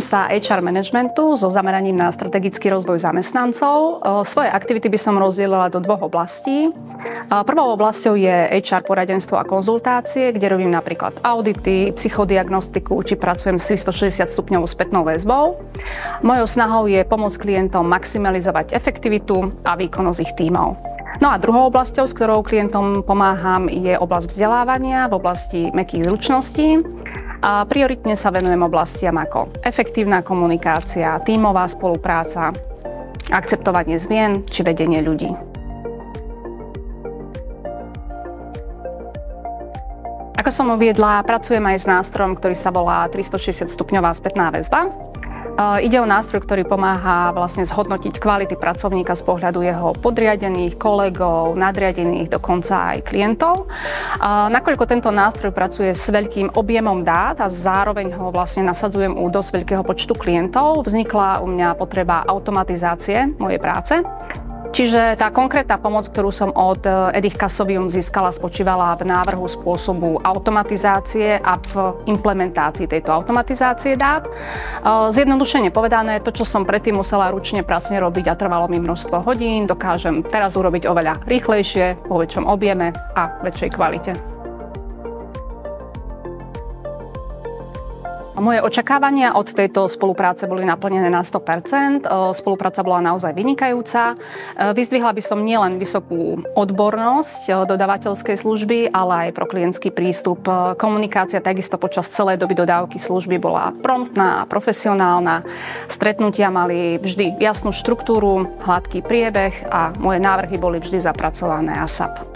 Venujem sa HR managementu so zameraním na strategický rozvoj zamestnancov. Svoje aktivity by som rozdielila do dvoch oblastí. Prvou oblasťou je HR poradenstvo a konzultácie, kde robím napríklad audity, psychodiagnostiku či pracujem s 360 stupňovou spätnou väzbou. Mojou snahou je pomôcť klientom maximalizovať efektivitu a výkonnosť ich tímov. No a druhou oblasťou, s ktorou klientom pomáham, je oblasť vzdelávania v oblasti mäkkých zručností. A prioritne sa venujem oblastiam ako efektívna komunikácia, tímová spolupráca, akceptovanie zmien či vedenie ľudí. Ako som uviedla, pracujem aj s nástrojom, ktorý sa volá 360 stupňová spätná väzba. Ide o nástroj, ktorý pomáha vlastne zhodnotiť kvality pracovníka z pohľadu jeho podriadených, kolegov, nadriadených, dokonca aj klientov. Nakoľko tento nástroj pracuje s veľkým objemom dát a zároveň ho vlastne nasadzujem u dosť veľkého počtu klientov, vznikla u mňa potreba automatizácie mojej práce. Čiže tá konkrétna pomoc, ktorú som od Edich Casovium získala, spočívala v návrhu spôsobu automatizácie a v implementácii tejto automatizácie dát. Zjednodušene povedané, to, čo som predtým musela ručne pracne robiť a trvalo mi množstvo hodín, dokážem teraz urobiť oveľa rýchlejšie, vo väčšom objeme a väčšej kvalite. Moje očakávania od tejto spolupráce boli naplnené na 100%. Spolupráca bola naozaj vynikajúca. Vyzdvihla by som nielen vysokú odbornosť dodávateľskej služby, ale aj proklientský prístup. Komunikácia takisto počas celej doby dodávky služby bola promptná a profesionálna. Stretnutia mali vždy jasnú štruktúru, hladký priebeh a moje návrhy boli vždy zapracované ASAP.